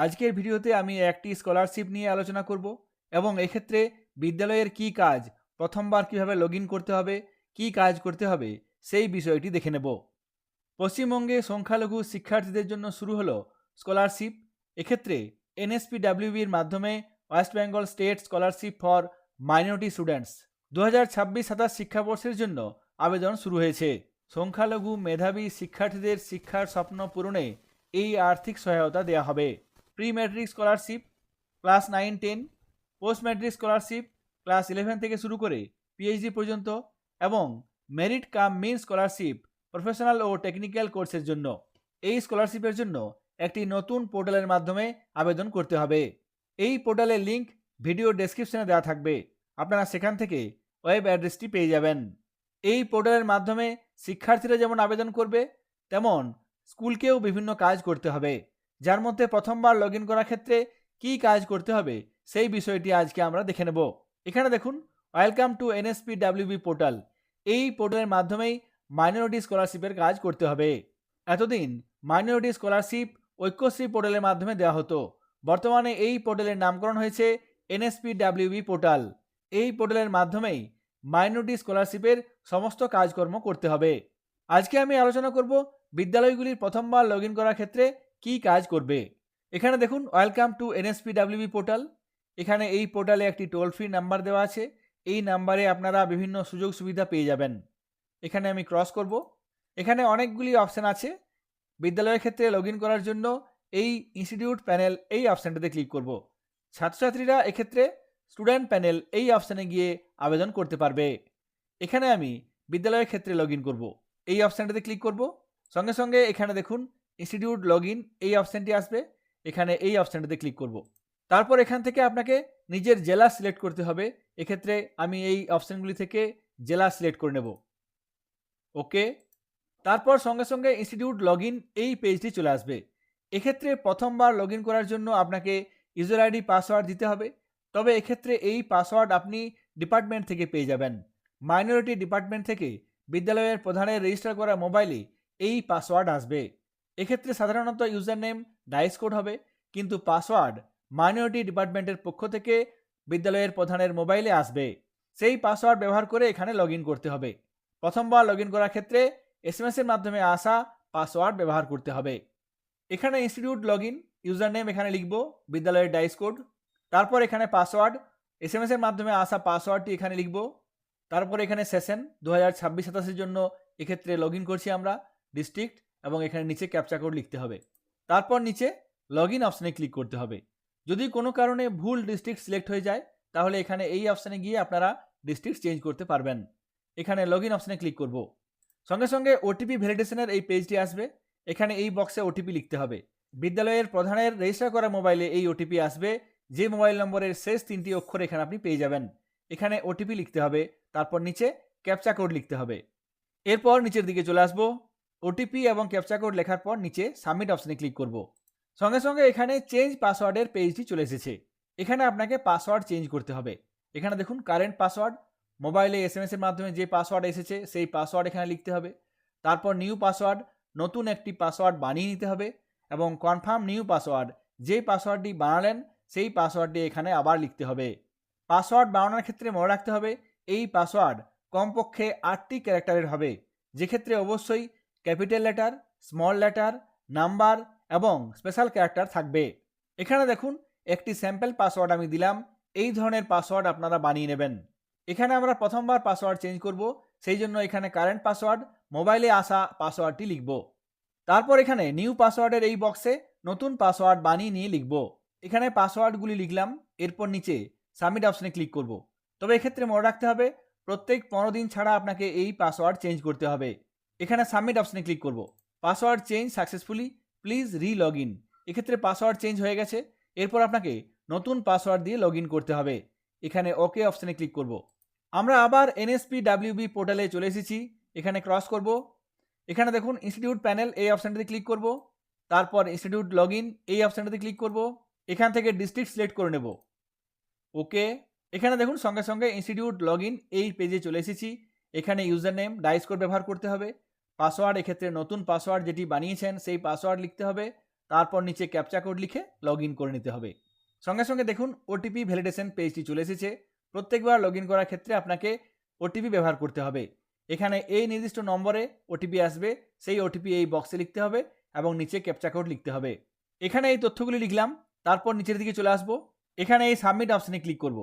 আজকের ভিডিওতে আমি একটি স্কলারশিপ নিয়ে আলোচনা করব এবং এক্ষেত্রে বিদ্যালয়ের কি কাজ, প্রথমবার কিভাবে লগ ইন করতে হবে, কি কাজ করতে হবে সেই বিষয়টি দেখে নেব। পশ্চিমবঙ্গে সংখ্যালঘু শিক্ষার্থীদের জন্য শুরু হলো স্কলারশিপ। এক্ষেত্রে এনএসপিডাব্লিউবির মাধ্যমে West Bengal state scholarship for minority students 2026-27 শিক্ষাবর্ষের জন্য আবেদন শুরু হয়েছে। সংখ্যালঘু মেধাবী শিক্ষার্থীদের শিক্ষার স্বপ্ন পূরণে এই আর্থিক সহায়তা দেওয়া হবে। Pre matric scholarship class 9-10, post matric scholarship class 11 থেকে শুরু করে পিএইচডি পর্যন্ত এবং merit cum means scholarship professional ও টেকনিক্যাল কোর্সের জন্য। এই স্কলারশিপের জন্য একটি নতুন পোর্টালের মাধ্যমে আবেদন করতে হবে। এই পোর্টালের লিঙ্ক ভিডিও ডেসক্রিপশনে দেওয়া থাকবে, আপনারা সেখান থেকে ওয়েব অ্যাড্রেসটি পেয়ে যাবেন। এই পোর্টালের মাধ্যমে শিক্ষার্থীরা যেমন আবেদন করবে, তেমন স্কুলকেও বিভিন্ন কাজ করতে হবে, যার মধ্যে প্রথমবার লগ ইন করার ক্ষেত্রে কি কাজ করতে হবে সেই বিষয়টি আজকে আমরা দেখে নেব। এখানে দেখুন, ওয়েলকাম টু এনএসপিডাব্লিউবি পোর্টাল। এই পোর্টালের মাধ্যমেই মাইনরিটি স্কলারশিপের কাজ করতে হবে। এতদিন মাইনরিটি স্কলারশিপ ঐক্যশ্রী পোর্টালের মাধ্যমে দেওয়া হতো, বর্তমানে এই পোর্টালের নামকরণ হয়েছে এনএসপিডাব্লিউবি পোর্টাল। এই পোর্টালের মাধ্যমেই মাইনরিটি স্কলারশিপের সমস্ত কাজকর্ম করতে হবে। আজকে আমি আলোচনা করব বিদ্যালয়গুলির প্রথমবার লগ ইন করার ক্ষেত্রে কি কাজ করবে। এখানে দেখুন, ওয়েলকাম টু এনএসপিডাব্লিউবি পোর্টাল। এখানে এই পোর্টালে একটি টোল ফ্রি নাম্বার দেওয়া আছে। এই নাম্বারে আপনারা বিভিন্ন সুযোগ সুবিধা পেয়ে যাবেন। এখানে আমি ক্রস করব। এখানে অনেকগুলি অপশান আছে। বিদ্যালয়ের ক্ষেত্রে লগ ইন করার জন্য এই ইনস্টিটিউট প্যানেল এই অপশানটাতে ক্লিক করব। ছাত্রছাত্রীরা এক্ষেত্রে স্টুডেন্ট প্যানেল এই অপশানে গিয়ে আবেদন করতে পারবে। এখানে আমি বিদ্যালয়ের ক্ষেত্রে লগ ইন করবো, এই অপশানটাতে ক্লিক করব। সঙ্গে সঙ্গে এখানে দেখুন ইনস্টিটিউট লগ ইন এই অপশানটি আসবে, এখানে এই অপশানটাতে ক্লিক করব। তারপর এখান থেকে আপনাকে নিজের জেলা সিলেক্ট করতে হবে। এক্ষেত্রে আমি এই অপশানগুলি থেকে জেলা সিলেক্ট করে নেব। ওকে, তারপর সঙ্গে সঙ্গে ইনস্টিটিউট লগ ইন এই পেজটি চলে আসবে। এক্ষেত্রে প্রথমবার লগ ইন করার জন্য আপনাকে ইউজার আইডি পাসওয়ার্ড দিতে হবে, তবে এক্ষেত্রে এই পাসওয়ার্ড আপনি ডিপার্টমেন্ট থেকে পেয়ে যাবেন। মাইনরিটি ডিপার্টমেন্ট থেকে বিদ্যালয়ের প্রধানের রেজিস্টার করা মোবাইলে এই পাসওয়ার্ড আসবে। এক্ষেত্রে সাধারণত ইউজার নেম ডাইস কোড হবে, কিন্তু পাসওয়ার্ড মাইনরিটি ডিপার্টমেন্টের পক্ষ থেকে বিদ্যালয়ের প্রধানের মোবাইলে আসবে। সেই পাসওয়ার্ড ব্যবহার করে এখানে লগ ইন করতে হবে। প্রথমবার লগ ইন করার ক্ষেত্রে এসএমএস এর মাধ্যমে আসা পাসওয়ার্ড ব্যবহার করতে হবে। এখানে institute log in user name এখানে লিখব, বিদ্যালয়ের ডাইস কোড, তারপর এখানে পাসওয়ার্ড এসএমএস এর মাধ্যমে আসা পাসওয়ার্ডটি এখানে লিখব। তারপর এখানে সেশন 2026-27 জন্য এক্ষেত্রে লগ ইন করছি আমরা, ডিস্ট্রিক্ট, এবং এখানে নিচে ক্যাপচা কোড লিখতে হবে। তারপর নিচে লগ ইন অপশানে ক্লিক করতে হবে। যদি কোনো কারণে ভুল ডিস্ট্রিক্ট সিলেক্ট হয়ে যায়, তাহলে এখানে এই অপশানে গিয়ে আপনারা ডিস্ট্রিক্ট চেঞ্জ করতে পারবেন। এখানে লগ ইন অপশানে ক্লিক করব। সঙ্গে সঙ্গে ওটিপি ভ্যালিডেশনের এই পেজটি আসবে। এখানে এই বক্সে ওটিপি লিখতে হবে। বিদ্যালয়ের প্রধানের রেজিস্টার করা মোবাইলে এই ওটিপি আসবে, যে মোবাইল নম্বরের শেষ 3টি অক্ষর এখানে আপনি পেয়ে যাবেন। এখানে ওটিপি লিখতে হবে, তারপর নিচে ক্যাপচা কোড লিখতে হবে। এরপর নিচের দিকে চলে আসবো। ওটিপি এবং ক্যাপচা কোড লেখার পর নিচে সাবমিট অপশানে ক্লিক করব। সঙ্গে সঙ্গে এখানে চেঞ্জ পাসওয়ার্ডের পেজটি চলে এসেছে। এখানে আপনাকে পাসওয়ার্ড চেঞ্জ করতে হবে। এখানে দেখুন কারেন্ট পাসওয়ার্ড, মোবাইলে এসএমএস এর মাধ্যমে যে পাসওয়ার্ড এসেছে সেই পাসওয়ার্ড এখানে লিখতে হবে। তারপর নিউ পাসওয়ার্ড, নতুন একটি পাসওয়ার্ড বানিয়ে নিতে হবে, এবং কনফার্ম নিউ পাসওয়ার্ড, যে পাসওয়ার্ডটি বানালেন সেই পাসওয়ার্ডটি এখানে আবার লিখতে হবে। পাসওয়ার্ড বানানোর ক্ষেত্রে মনে রাখতে হবে এই পাসওয়ার্ড কমপক্ষে 8টি ক্যারেক্টারের হবে, যেক্ষেত্রে অবশ্যই capital letter, small letter, number এবং স্পেশাল ক্যারেক্টার থাকবে। এখানে দেখুন একটি স্যাম্পল পাসওয়ার্ড আমি দিলাম, এই ধরনের পাসওয়ার্ড আপনারা বানিয়ে নেবেন। এখানে আমরা প্রথমবার পাসওয়ার্ড চেঞ্জ করব, সেই জন্য এখানে কারেন্ট পাসওয়ার্ড, মোবাইলে আসা পাসওয়ার্ডটি লিখব। তারপর এখানে নিউ পাসওয়ার্ডের এই বক্সে নতুন পাসওয়ার্ড বানিয়ে নিয়ে লিখব। এখানে পাসওয়ার্ডগুলি লিখলাম, এরপর নিচে সাবমিট অপশানে ক্লিক করব। তবে এক্ষেত্রে মনে রাখতে হবে প্রত্যেক 15 দিন ছাড়া আপনাকে এই পাসওয়ার্ড চেঞ্জ করতে হবে। এখানে সাবমিট অপশানে ক্লিক করব। পাসওয়ার্ড চেঞ্জ সাকসেসফুলি, প্লিজ রি লগ ইন। এক্ষেত্রে পাসওয়ার্ড চেঞ্জ হয়ে গেছে। এরপর আপনাকে নতুন পাসওয়ার্ড দিয়ে লগ ইন করতে হবে। এখানে ওকে অপশানে ক্লিক করব। আমরা আবার এনএসপিডাব্লিউবি পোর্টালে চলে এসেছি। এখানে ক্রস করব। এখানে দেখুন ইনস্টিটিউট প্যানেল এই অপশানটাতে ক্লিক করব। তারপর ইনস্টিটিউট লগ ইন এই অপশানটাতে ক্লিক করব। এখান থেকে ডিস্ট্রিক্ট সিলেক্ট করে নেব। ওকে, এখানে দেখুন সঙ্গে সঙ্গে ইনস্টিটিউট লগ ইন এই পেজে চলে এসেছি। এখানে ইউজার নেম ডাইস কোড ব্যবহার করতে হবে। পাসওয়ার্ড এক্ষেত্রে নতুন পাসওয়ার্ড যেটি বানিয়েছেন সেই পাসওয়ার্ড লিখতে হবে। তারপর নিচে ক্যাপচা কোড লিখে লগ ইন করে নিতে হবে। সঙ্গে সঙ্গে দেখুন ওটিপি ভ্যালিডেশন পেজটি চলে এসেছে। প্রত্যেকবার লগ ইন করার ক্ষেত্রে আপনাকে ওটিপি ব্যবহার করতে হবে। এখানে এই নির্দিষ্ট নম্বরে ওটিপি আসবে, সেই ওটিপি এই বক্সে লিখতে হবে এবং নিচে ক্যাপচা কোড লিখতে হবে। এখানে এই তথ্যগুলি লিখলাম, তারপর নিচের দিকে চলে আসবো। এখানে এই সাবমিট অপশনে ক্লিক করব।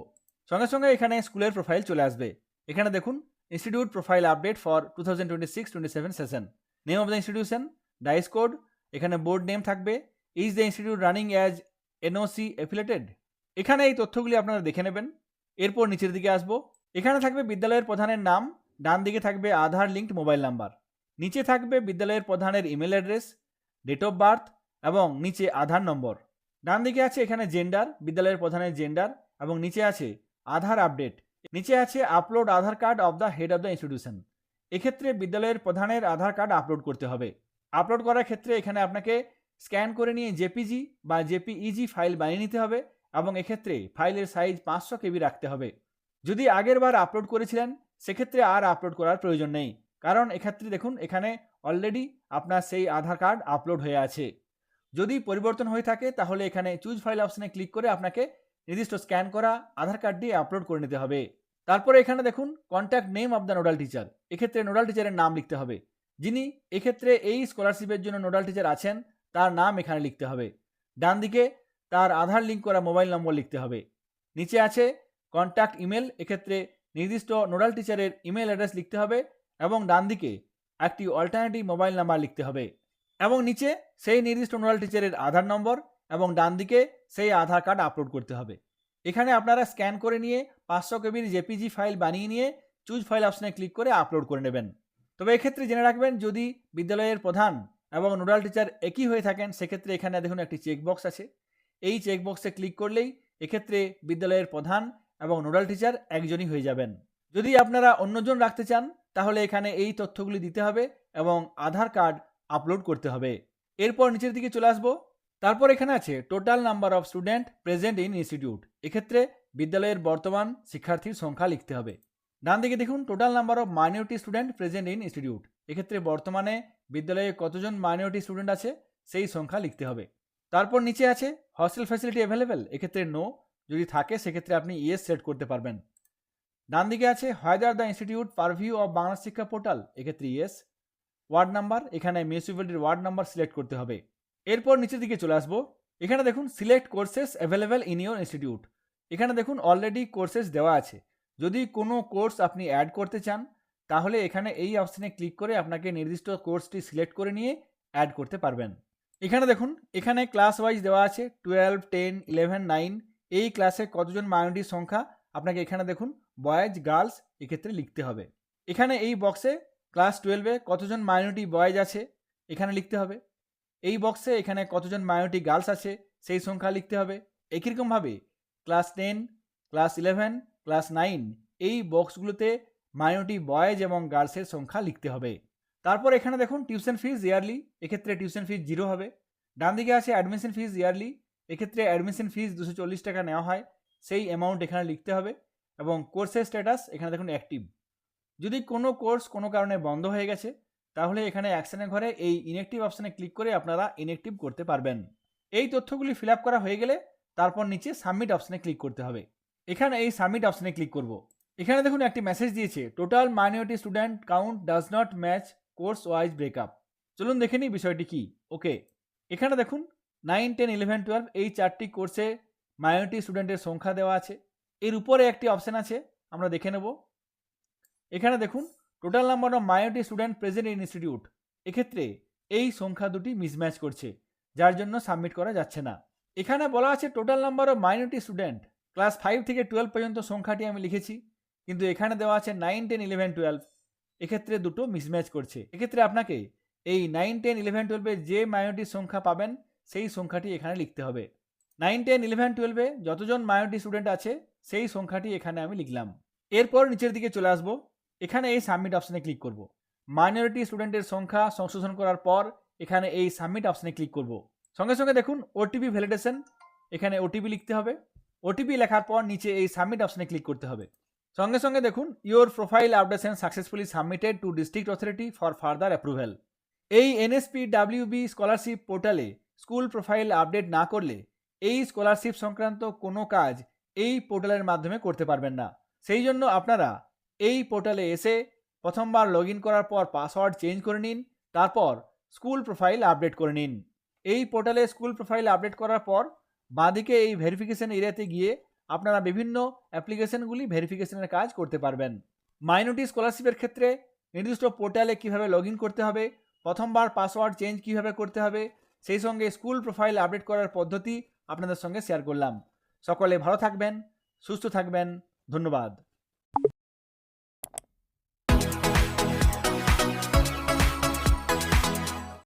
সঙ্গে সঙ্গে এখানে স্কুলের প্রোফাইল চলে আসবে। এখানে দেখুন institute profile update for 2026-27 session, name of the institution, DISE code, এখানে বোর্ড নেম থাকবে, is the institute running as NOC affiliated. এখানে এই তথ্যগুলি আপনারা দেখে নেবেন। এরপর নিচের দিকে আসবো। এখানে থাকবে বিদ্যালয়ের প্রধানের নাম, ডান দিকে থাকবে আধার লিঙ্কড মোবাইল নাম্বার, নিচে থাকবে বিদ্যালয়ের প্রধানের email address, date of birth এবং নিচে আধার নম্বর। ডান দিকে আছে এখানে জেন্ডার, বিদ্যালয়ের প্রধানের জেন্ডার, এবং নিচে আছে আধার আপডেট, নিচে আছে upload Aadhaar card of the head of the institution. এক্ষেত্রে বিদ্যালয়ের প্রধানের আধার কার্ড আপলোড করতে হবে। আপলোড করার ক্ষেত্রে এখানে আপনাকে স্ক্যান করে নিয়ে জেপিজি বা জেপিইজি ফাইল বানিয়ে নিতে হবে এবং এক্ষেত্রে ফাইলের সাইজ 500 কেবি রাখতে হবে। যদি আগের বার আপলোড করেছিলেন সেক্ষেত্রে আর আপলোড করার প্রয়োজন নেই, কারণ এক্ষেত্রে দেখুন এখানে অলরেডি আপনার সেই আধার কার্ড আপলোড হয়ে আছে। যদি পরিবর্তন হয়ে থাকে তাহলে এখানে চুজ ফাইল অপশনে ক্লিক করে আপনাকে নির্দিষ্ট স্ক্যান করা আধার কার্ডটি আপলোড করে নিতে হবে। তারপরে এখানে দেখুন contact name of the nodal teacher, এক্ষেত্রে নোডাল টিচারের নাম লিখতে হবে। যিনি এক্ষেত্রে এই স্কলারশিপের জন্য নোডাল টিচার আছেন তার নাম এখানে লিখতে হবে। ডান দিকে তার আধার লিঙ্ক করা মোবাইল নম্বর লিখতে হবে। নিচে আছে কন্ট্যাক্ট ইমেল, এক্ষেত্রে নির্দিষ্ট নোডাল টিচারের ইমেল অ্যাড্রেস লিখতে হবে এবং ডান দিকে একটি অল্টারনেটিভ মোবাইল নাম্বার লিখতে হবে এবং নিচে সেই নির্দিষ্ট নোডাল টিচারের আধার নম্বর এবং ডান দিকে সেই আধার কার্ড আপলোড করতে হবে। এখানে আপনারা স্ক্যান করে নিয়ে 500 কেবির জেপিজি ফাইল বানিয়ে নিয়ে চুজ ফাইল অপশনে ক্লিক করে আপলোড করে নেবেন। তবে এক্ষেত্রে জেনে রাখবেন যদি বিদ্যালয়ের প্রধান এবং নোডাল টিচার একই হয়ে থাকেন সেক্ষেত্রে এখানে দেখুন একটি চেকবক্স আছে। এই চেকবক্সে ক্লিক করলেই এক্ষেত্রে বিদ্যালয়ের প্রধান এবং নোডাল টিচার একজনই হয়ে যাবেন। যদি আপনারা অন্যজন রাখতে চান তাহলে এখানে এই তথ্যগুলি দিতে হবে এবং আধার কার্ড আপলোড করতে হবে। এরপর নিচের দিকে চলে আসবো। তারপর এখানে আছে total number of student present in institute, এক্ষেত্রে বিদ্যালয়ের বর্তমান শিক্ষার্থীর সংখ্যা লিখতে হবে। ডান দিকে দেখুন total number of minority student present in institute, এক্ষেত্রে বর্তমানে বিদ্যালয়ে কতজন মাইনরিটি স্টুডেন্ট আছে সেই সংখ্যা লিখতে হবে। তারপর নিচে আছে হস্টেল ফ্যাসিলিটি অ্যাভেলেবেল, এক্ষেত্রে নো, যদি থাকে সেক্ষেত্রে আপনি ইয়েস সেট করতে পারবেন। ডান দিকে আছে হায়দার the institute preview of Bangla Shiksha portal, এক্ষেত্রে ইয়েস। ওয়ার্ড নাম্বার, এখানে মিউনিসিপ্যালিটির ওয়ার্ড নাম্বার সিলেক্ট করতে হবে। এরপর নিচের দিকে চলে আসবো। এখানে দেখুন select courses available in your institute, এখানে দেখুন অলরেডি কোর্সেস দেওয়া আছে। যদি কোনো কোর্স আপনি অ্যাড করতে চান তাহলে এখানে এই অপশানে ক্লিক করে আপনাকে নির্দিষ্ট কোর্সটি সিলেক্ট করে নিয়ে অ্যাড করতে পারবেন। এখানে দেখুন এখানে ক্লাস ওয়াইজ দেওয়া আছে 12, 10, 11, 9, এই ক্লাসে কতজন মাইনরিটির সংখ্যা আপনাকে এখানে দেখুন বয়েজ গার্লস এক্ষেত্রে লিখতে হবে। এখানে এই বক্সে ক্লাস 12-এ কতজন মাইনরিটি বয়েজ আছে এখানে লিখতে হবে। এই বক্সে এখানে কতজন মাইনরিটি গার্লস আছে সেই সংখ্যা লিখতে হবে। একই রকমভাবে ক্লাস 10, ক্লাস 11, ক্লাস 9 এই বক্সগুলোতে মাইনরিটি বয়েজ এবং গার্লসের সংখ্যা লিখতে হবে। তারপর এখানে দেখুন টিউশন ফিজ ইয়ারলি, এক্ষেত্রে টিউশন ফিজ 0 হবে। ডান দিকে আছে অ্যাডমিশন ফিজ ইয়ারলি, এক্ষেত্রে অ্যাডমিশন ফিজ 240 টাকা নেওয়া হয়, সেই অ্যামাউন্ট এখানে লিখতে হবে এবং কোর্সের স্ট্যাটাস এখানে দেখুন অ্যাক্টিভ। যদি কোনো কোর্স কোনো কারণে বন্ধ হয়ে গেছে তাহলে এখানে অ্যাকশনের ঘরে এই ইনঅ্যাক্টিভ অপশানে ক্লিক করে আপনারা ইনঅ্যাক্টিভ করতে পারবেন। এই তথ্যগুলি ফিল আপ করা হয়ে গেলে তারপর নিচে সাবমিট অপশানে ক্লিক করতে হবে। এখানে এই সাবমিট অপশানে ক্লিক করব। এখানে দেখুন একটি মেসেজ দিয়েছে total minority student count does not match course wise breakup. চলুন দেখে নিই বিষয়টি কি। ওকে, এখানে দেখুন 9, 10, 11, 12 এই 4টি কোর্সে মাইনরিটি স্টুডেন্টের সংখ্যা দেওয়া আছে। এর উপরে একটি অপশান আছে, আমরা দেখে নেব। এখানে দেখুন total number of minority student present in institute, এক্ষেত্রে এই সংখ্যা দুটি মিসম্যাচ করছে যার জন্য সাবমিট করা যাচ্ছে না। এখানে বলা আছে total number of minority student class 5 থেকে 12 পর্যন্ত সংখ্যাটি আমি লিখেছি, কিন্তু এখানে দেওয়া আছে 9, 10, 11, 12, এক্ষেত্রে দুটো মিসম্যাচ করছে। এক্ষেত্রে আপনাকে এই 9, 10, 11, 12 যে মাইনরিটির সংখ্যা পাবেন সেই সংখ্যাটি এখানে লিখতে হবে। 9, 10, 11, 12 যতজন মাইনরিটি স্টুডেন্ট আছে সেই সংখ্যাটি এখানে আমি লিখলাম। এরপর নিচের দিকে চলে আসবো। এখানে এই সাবমিট অপশানে ক্লিক করব। মাইনরিটি স্টুডেন্টের সংখ্যা সংশোধন করার পর এখানে এই সাবমিট অপশানে ক্লিক করব। সঙ্গে সঙ্গে দেখুন ওটিপি ভ্যালিডেশন, এখানে ওটিপি লিখতে হবে। ওটিপি লেখার পর নিচে এই সাবমিট অপশানে ক্লিক করতে হবে। সঙ্গে সঙ্গে দেখুন your profile updation successfully submitted to district authority for further approval. এই NSPWB স্কলারশিপ পোর্টালে স্কুল প্রোফাইল আপডেট না করলে এই স্কলারশিপ সংক্রান্ত কোনো কাজ এই পোর্টালের মাধ্যমে করতে পারবেন না। সেই জন্য আপনারা এই পোর্টালে এসে প্রথমবার লগ ইন করার পর পাসওয়ার্ড চেঞ্জ করে নিন, তারপর স্কুল প্রোফাইল আপডেট করে নিন। এই পোর্টালে স্কুল প্রোফাইল আপডেট করার পর বাঁদিকে এই ভেরিফিকেশন এরিয়াতে গিয়ে আপনারা বিভিন্ন অ্যাপ্লিকেশনগুলি ভেরিফিকেশনের কাজ করতে পারবেন। মাইনরিটি স্কলারশিপের ক্ষেত্রে নির্দিষ্ট পোর্টালে কীভাবে লগ ইন করতে হবে, প্রথমবার পাসওয়ার্ড চেঞ্জ কীভাবে করতে হবে, সেই সঙ্গে স্কুল প্রোফাইল আপডেট করার পদ্ধতি আপনাদের সঙ্গে শেয়ার করলাম। সকলে ভালো থাকবেন, সুস্থ থাকবেন। ধন্যবাদ।